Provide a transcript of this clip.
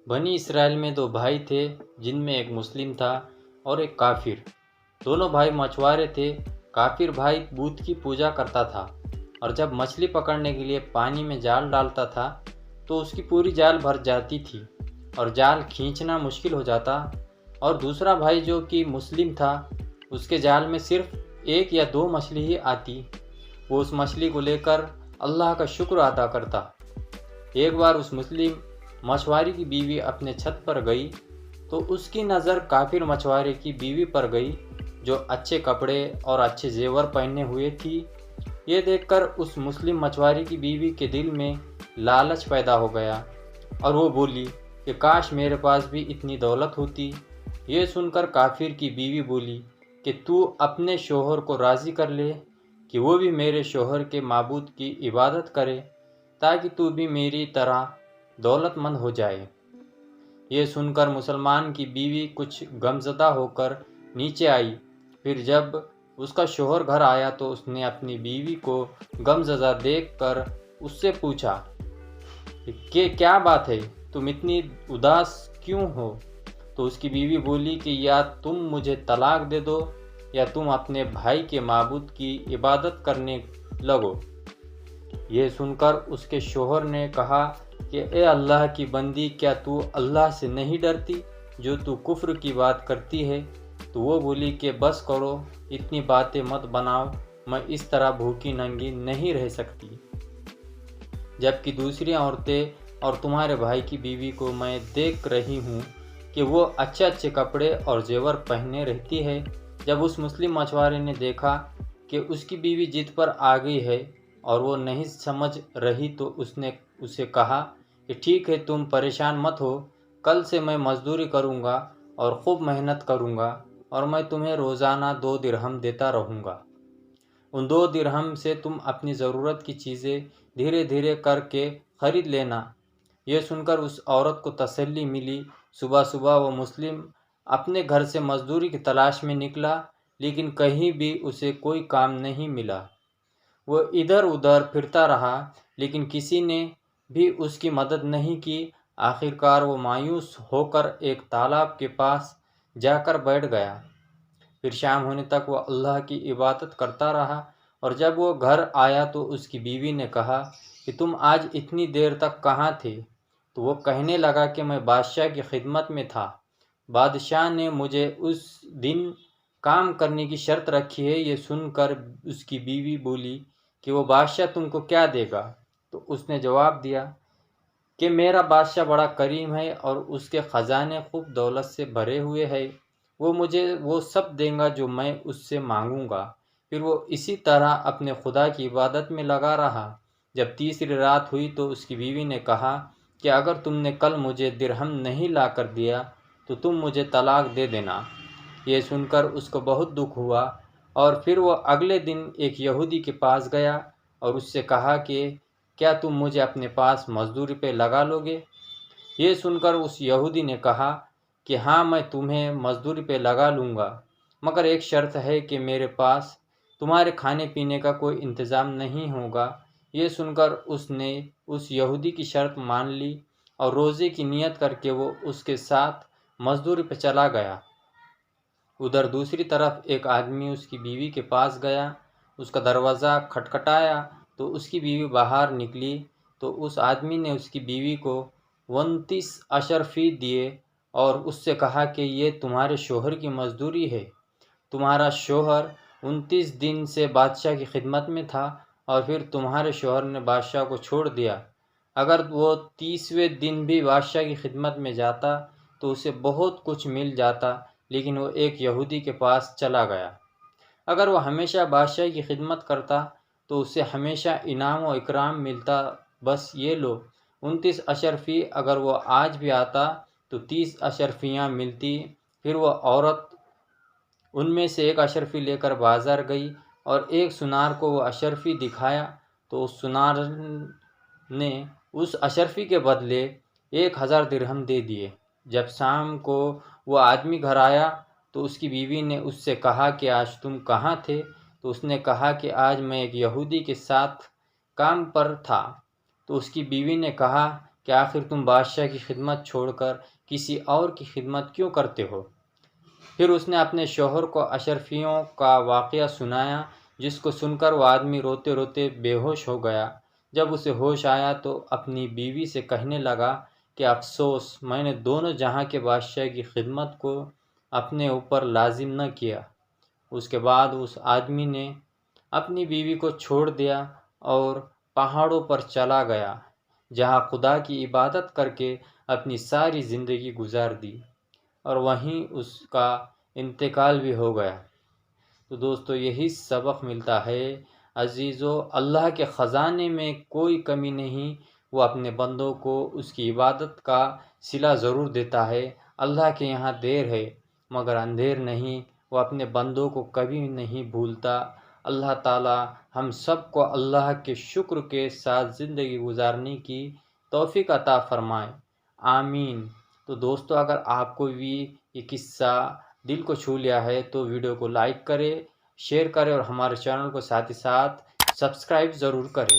بنی اسرائیل میں دو بھائی تھے جن میں ایک مسلم تھا اور ایک کافر۔ دونوں بھائی مچھوارے تھے۔ کافر بھائی بت کی پوجا کرتا تھا اور جب مچھلی پکڑنے کے لیے پانی میں جال ڈالتا تھا تو اس کی پوری جال بھر جاتی تھی اور جال کھینچنا مشکل ہو جاتا، اور دوسرا بھائی جو کہ مسلم تھا اس کے جال میں صرف ایک یا دو مچھلی ہی آتی۔ وہ اس مچھلی کو لے کر اللہ کا شکر ادا کرتا۔ ایک بار اس مسلم مچھواری کی بیوی اپنے چھت پر گئی تو اس کی نظر کافر مچھوارے کی بیوی پر گئی جو اچھے کپڑے اور اچھے زیور پہنے ہوئے تھی۔ یہ دیکھ کر اس مسلم مچھواری کی بیوی کے دل میں لالچ پیدا ہو گیا اور وہ بولی کہ کاش میرے پاس بھی اتنی دولت ہوتی۔ یہ سن کر کافر کی بیوی بولی کہ تو اپنے شوہر کو راضی کر لے کہ وہ بھی میرے شوہر کے معبود کی عبادت کرے تاکہ تو بھی میری طرح دولت مند ہو جائے۔ یہ سن کر مسلمان کی بیوی کچھ غمزدہ ہو کر نیچے آئی۔ پھر جب اس کا شوہر گھر آیا تو اس نے اپنی بیوی کو غمزدہ دیکھ کر اس سے پوچھا کہ کیا بات ہے، تم اتنی اداس کیوں ہو؟ تو اس کی بیوی بولی کہ یا تم مجھے طلاق دے دو یا تم اپنے بھائی کے معبود کی عبادت کرنے لگو۔ یہ سن کر اس کے شوہر نے کہا کہ اے اللہ کی بندی، کیا تو اللہ سے نہیں ڈرتی جو تو کفر کی بات کرتی ہے؟ تو وہ بولی کہ بس کرو، اتنی باتیں مت بناؤ، میں اس طرح بھوکی ننگی نہیں رہ سکتی۔ جبکہ دوسری عورتیں اور تمہارے بھائی کی بیوی کو میں دیکھ رہی ہوں کہ وہ اچھے اچھے کپڑے اور زیور پہنے رہتی ہے۔ جب اس مسلم مچھوارے نے دیکھا کہ اس کی بیوی ضد پر آ گئی ہے اور وہ نہیں سمجھ رہی تو اس نے اسے کہا کہ ٹھیک ہے، تم پریشان مت ہو، کل سے میں مزدوری کروں گا اور خوب محنت کروں گا اور میں تمہیں روزانہ 2 درہم دیتا رہوں گا۔ ان 2 درہم سے تم اپنی ضرورت کی چیزیں دھیرے دھیرے کر کے خرید لینا۔ یہ سن کر اس عورت کو تسلی ملی۔ صبح صبح وہ مسلم اپنے گھر سے مزدوری کی تلاش میں نکلا، لیکن کہیں بھی اسے کوئی کام نہیں ملا۔ وہ ادھر ادھر پھرتا رہا لیکن کسی نے بھی اس کی مدد نہیں کی۔ آخر کار وہ مایوس ہو کر ایک تالاب کے پاس جا کر بیٹھ گیا۔ پھر شام ہونے تک وہ اللہ کی عبادت کرتا رہا، اور جب وہ گھر آیا تو اس کی بیوی نے کہا کہ تم آج اتنی دیر تک کہاں تھے؟ تو وہ کہنے لگا کہ میں بادشاہ کی خدمت میں تھا، بادشاہ نے مجھے اس دن کام کرنے کی شرط رکھی ہے۔ یہ سن کر اس کی بیوی بولی کہ وہ بادشاہ تم کو کیا دے گا؟ تو اس نے جواب دیا کہ میرا بادشاہ بڑا کریم ہے اور اس کے خزانے خوب دولت سے بھرے ہوئے ہیں، وہ مجھے وہ سب دے گا جو میں اس سے مانگوں گا۔ پھر وہ اسی طرح اپنے خدا کی عبادت میں لگا رہا۔ جب تیسری رات ہوئی تو اس کی بیوی نے کہا کہ اگر تم نے کل مجھے درہم نہیں لا کر دیا تو تم مجھے طلاق دے دینا۔ یہ سن کر اس کو بہت دکھ ہوا، اور پھر وہ اگلے دن ایک یہودی کے پاس گیا اور اس سے کہا کہ کیا تم مجھے اپنے پاس مزدوری پہ لگا لو گے؟ یہ سن کر اس یہودی نے کہا کہ ہاں، میں تمہیں مزدوری پہ لگا لوں گا، مگر ایک شرط ہے کہ میرے پاس تمہارے کھانے پینے کا کوئی انتظام نہیں ہوگا۔ یہ سن کر اس نے اس یہودی کی شرط مان لی اور روزے کی نیت کر کے وہ اس کے ساتھ مزدوری پہ چلا گیا۔ ادھر دوسری طرف ایک آدمی اس کی بیوی کے پاس گیا، اس کا دروازہ کھٹکھٹایا تو اس کی بیوی باہر نکلی تو اس آدمی نے اس کی بیوی کو 29 اشرفی دیے اور اس سے کہا کہ یہ تمہارے شوہر کی مزدوری ہے۔ تمہارا شوہر 29 دن سے بادشاہ کی خدمت میں تھا اور پھر تمہارے شوہر نے بادشاہ کو چھوڑ دیا۔ اگر وہ 30ویں دن بھی بادشاہ کی خدمت میں جاتا تو اسے بہت کچھ مل جاتا، لیکن وہ ایک یہودی کے پاس چلا گیا۔ اگر وہ ہمیشہ بادشاہ کی خدمت کرتا تو اسے ہمیشہ انعام و اکرام ملتا۔ بس یہ لو 29 اشرفی، اگر وہ آج بھی آتا تو 30 اشرفیاں ملتی۔ پھر وہ عورت ان میں سے ایک اشرفی لے کر بازار گئی اور ایک سنار کو وہ اشرفی دکھایا تو اس سنار نے اس اشرفی کے بدلے 1000 درہم دے دیے۔ جب شام کو وہ آدمی گھر آیا تو اس کی بیوی نے اس سے کہا کہ آج تم کہاں تھے؟ تو اس نے کہا کہ آج میں ایک یہودی کے ساتھ کام پر تھا۔ تو اس کی بیوی نے کہا کہ آخر تم بادشاہ کی خدمت چھوڑ کر کسی اور کی خدمت کیوں کرتے ہو؟ پھر اس نے اپنے شوہر کو اشرفیوں کا واقعہ سنایا، جس کو سن کر وہ آدمی روتے روتے بے ہوش ہو گیا۔ جب اسے ہوش آیا تو اپنی بیوی سے کہنے لگا کہ افسوس، میں نے دونوں جہاں کے بادشاہ کی خدمت کو اپنے اوپر لازم نہ کیا۔ اس کے بعد اس آدمی نے اپنی بیوی کو چھوڑ دیا اور پہاڑوں پر چلا گیا، جہاں خدا کی عبادت کر کے اپنی ساری زندگی گزار دی، اور وہیں اس کا انتقال بھی ہو گیا۔ تو دوستو، یہی سبق ملتا ہے عزیزو، اللہ کے خزانے میں کوئی کمی نہیں، وہ اپنے بندوں کو اس کی عبادت کا صلہ ضرور دیتا ہے۔ اللہ کے یہاں دیر ہے مگر اندھیر نہیں، وہ اپنے بندوں کو کبھی نہیں بھولتا۔ اللہ تعالی ہم سب کو اللہ کے شکر کے ساتھ زندگی گزارنے کی توفیق عطا فرمائے، آمین۔ تو دوستو، اگر آپ کو بھی یہ قصہ دل کو چھو لیا ہے تو ویڈیو کو لائک کرے، شیئر کرے اور ہمارے چینل کو ساتھ ہی ساتھ سبسکرائب ضرور کرے۔